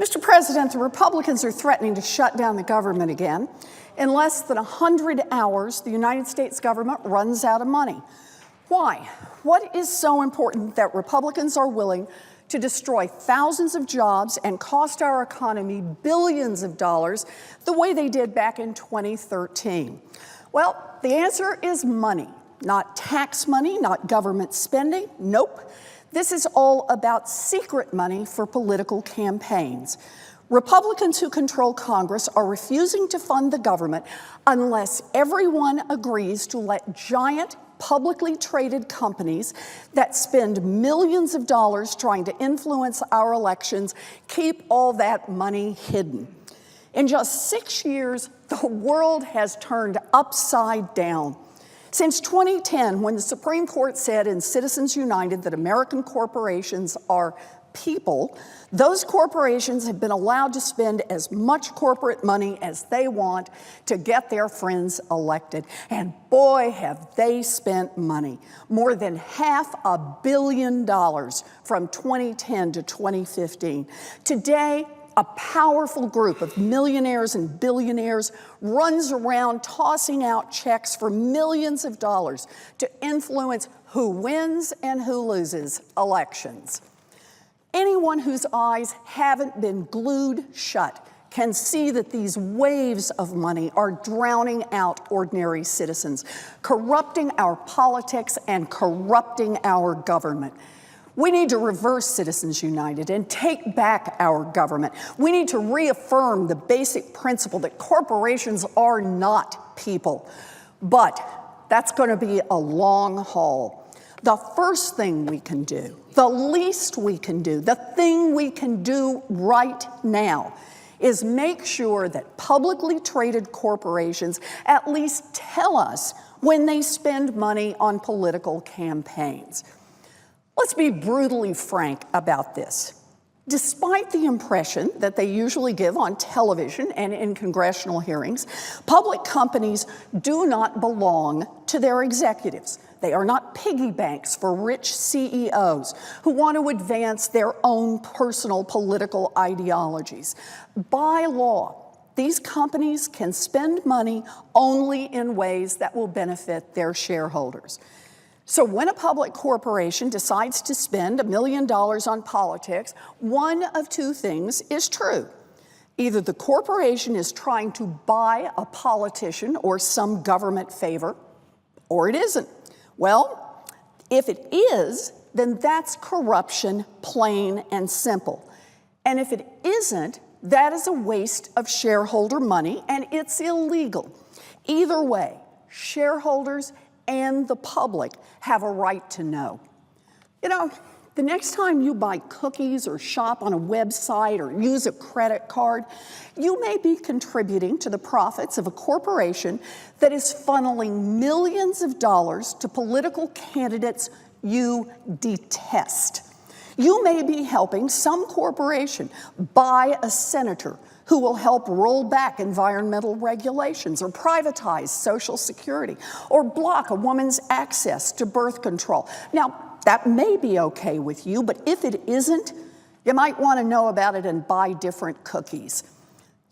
Mr. President, the Republicans are threatening to shut down the government again. In less than 100 hours, the United States government runs out of money. Why? What is so important that Republicans are willing to destroy thousands of jobs and cost our economy billions of dollars the way they did back in 2013? Well, the answer is money. Not tax money, not government spending. Nope. This is all about secret money for political campaigns. Republicans who control Congress are refusing to fund the government unless everyone agrees to let giant publicly traded companies that spend millions of dollars trying to influence our elections keep all that money hidden. In just 6 years, the world has turned upside down. Since 2010, when the Supreme Court said in Citizens United that American corporations are people, those corporations have been allowed to spend as much corporate money as they want to get their friends elected. And boy, have they spent money. More than $500 million from 2010 to 2015. Today, a powerful group of millionaires and billionaires runs around tossing out checks for millions of dollars to influence who wins and who loses elections. Anyone whose eyes haven't been glued shut can see that these waves of money are drowning out ordinary citizens, corrupting our politics and corrupting our government. We need to reverse Citizens United and take back our government. We need to reaffirm the basic principle that corporations are not people. But that's going to be a long haul. The first thing we can do, the least we can do, the thing we can do right now is make sure that publicly traded corporations at least tell us when they spend money on political campaigns. Let's be brutally frank about this. Despite the impression that they usually give on television and in congressional hearings, public companies do not belong to their executives. They are not piggy banks for rich CEOs who want to advance their own personal political ideologies. By law, these companies can spend money only in ways that will benefit their shareholders. So when a public corporation decides to spend $1 million on politics, one of two things is true. Either the corporation is trying to buy a politician or some government favor, or it isn't. Well, if it is, then that's corruption, plain and simple. And if it isn't, that is a waste of shareholder money and it's illegal. Either way, shareholders and the public have a right to know. You know, the next time you buy cookies or shop on a website or use a credit card, you may be contributing to the profits of a corporation that is funneling millions of dollars to political candidates you detest. You may be helping some corporation buy a senator who will help roll back environmental regulations or privatize Social Security or block a woman's access to birth control. Now, that may be okay with you, but if it isn't, you might want to know about it and buy different cookies.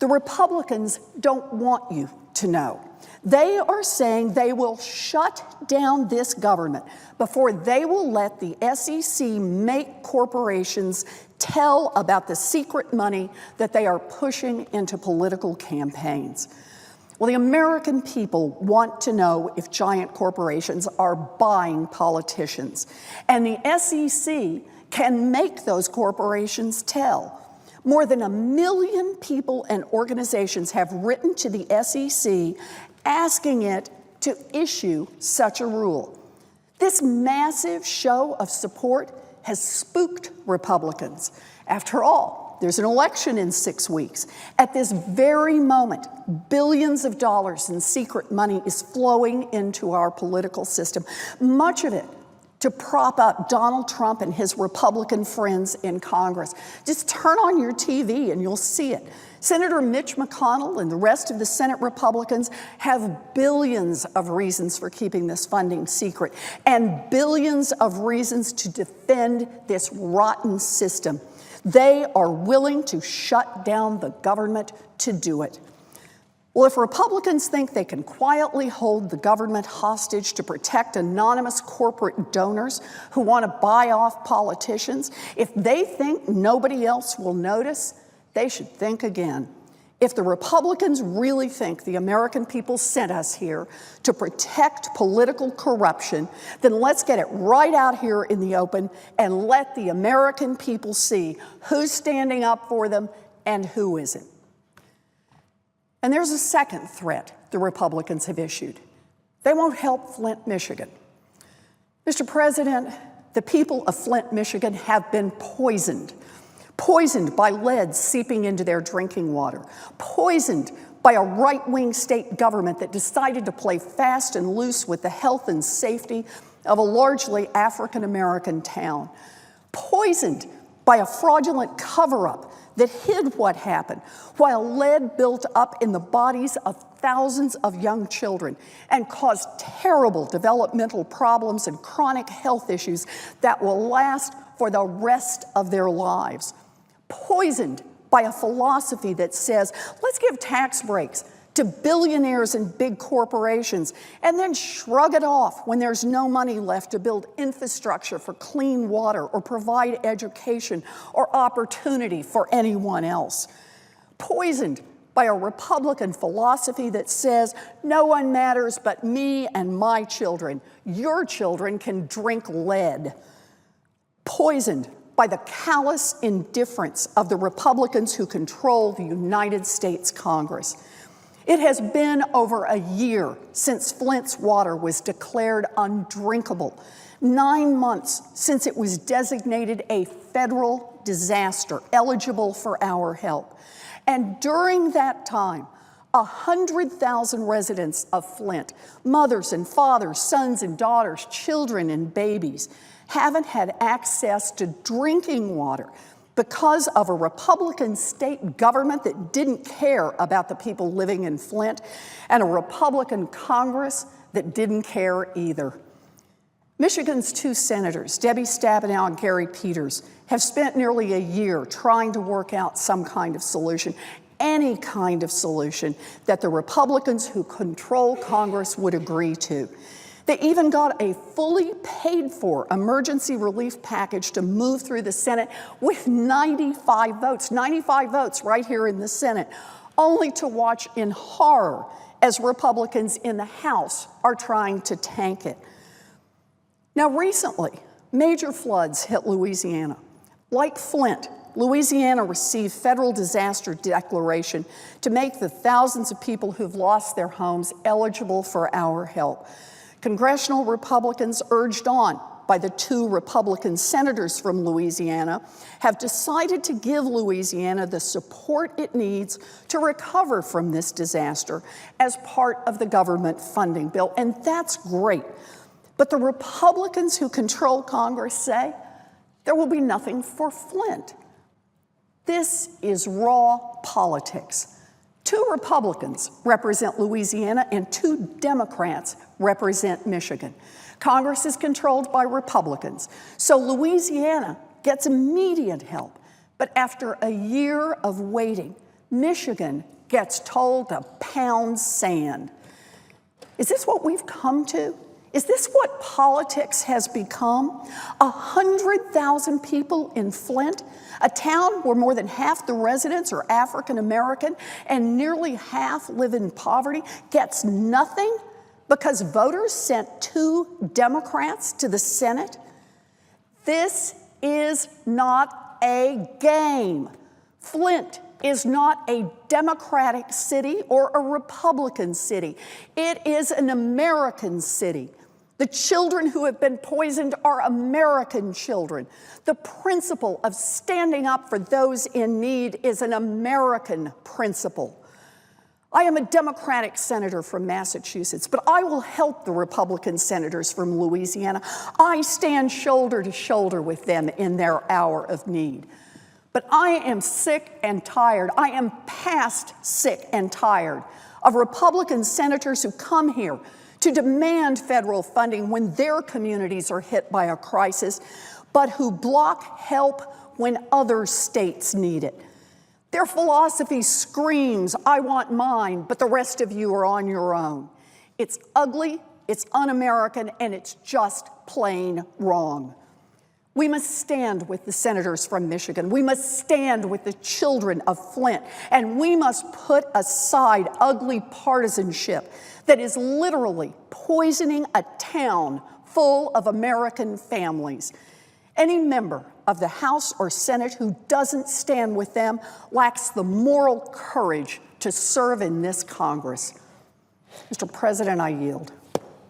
The Republicans don't want you to know. They are saying they will shut down this government before they will let the SEC make corporations tell about the secret money that they are pushing into political campaigns. Well, the American people want to know if giant corporations are buying politicians, and the SEC can make those corporations tell. More than 1 million people and organizations have written to the SEC asking it to issue such a rule. This massive show of support has spooked Republicans. After all, there's an election in 6 weeks. At this very moment, billions of dollars in secret money is flowing into our political system, much of it to prop up Donald Trump and his Republican friends in Congress. Just turn on your TV and you'll see it. Senator Mitch McConnell and the rest of the Senate Republicans have billions of reasons for keeping this funding secret and billions of reasons to defend this rotten system. They are willing to shut down the government to do it. Well, if Republicans think they can quietly hold the government hostage to protect anonymous corporate donors who want to buy off politicians, if they think nobody else will notice, they should think again. If the Republicans really think the American people sent us here to protect political corruption, then let's get it right out here in the open and let the American people see who's standing up for them and who isn't. And there's a second threat the Republicans have issued. They won't help Flint, Michigan. Mr. President, the people of Flint, Michigan have been poisoned by lead seeping into their drinking water, poisoned by a right-wing state government that decided to play fast and loose with the health and safety of a largely African-American town, poisoned by a fraudulent cover-up that hid what happened, while lead built up in the bodies of thousands of young children and caused terrible developmental problems and chronic health issues that will last for the rest of their lives. Poisoned by a philosophy that says, let's give tax breaks to billionaires and big corporations, and then shrug it off when there's no money left to build infrastructure for clean water or provide education or opportunity for anyone else. Poisoned by a Republican philosophy that says, no one matters but me and my children. Your children can drink lead. Poisoned by the callous indifference of the Republicans who control the United States Congress. It has been over a year since Flint's water was declared undrinkable, 9 months since it was designated a federal disaster eligible for our help. And during that time, 100,000 residents of Flint, mothers and fathers, sons and daughters, children and babies, haven't had access to drinking water because of a Republican state government that didn't care about the people living in Flint and a Republican Congress that didn't care either. Michigan's 2 senators, Debbie Stabenow and Gary Peters, have spent nearly a year trying to work out some kind of solution, any kind of solution that the Republicans who control Congress would agree to. They even got a fully paid-for emergency relief package to move through the Senate with 95 votes right here in the Senate, only to watch in horror as Republicans in the House are trying to tank it. Now, recently, major floods hit Louisiana. Like Flint, Louisiana received federal disaster declaration to make the thousands of people who've lost their homes eligible for our help. Congressional Republicans, urged on by the 2 Republican senators from Louisiana, have decided to give Louisiana the support it needs to recover from this disaster as part of the government funding bill, and that's great. But the Republicans who control Congress say there will be nothing for Flint. This is raw politics. 2 Republicans represent Louisiana and 2 Democrats represent Michigan. Congress is controlled by Republicans, so Louisiana gets immediate help. But after a year of waiting, Michigan gets told to pound sand. Is this what we've come to? Is this what politics has become? 100,000 people in Flint, a town where more than half the residents are African American and nearly half live in poverty, gets nothing because voters sent 2 Democrats to the Senate? This is not a game. Flint is not a Democratic city or a Republican city. It is an American city. The children who have been poisoned are American children. The principle of standing up for those in need is an American principle. I am a Democratic senator from Massachusetts, but I will help the Republican senators from Louisiana. I stand shoulder to shoulder with them in their hour of need. But I am sick and tired. I am past sick and tired of Republican senators who come here to demand federal funding when their communities are hit by a crisis, but who block help when other states need it. Their philosophy screams, I want mine, but the rest of you are on your own. It's ugly, it's un-American, and it's just plain wrong. We must stand with the senators from Michigan. We must stand with the children of Flint. And we must put aside ugly partisanship that is literally poisoning a town full of American families. Any member of the House or Senate who doesn't stand with them lacks the moral courage to serve in this Congress. Mr. President, I yield.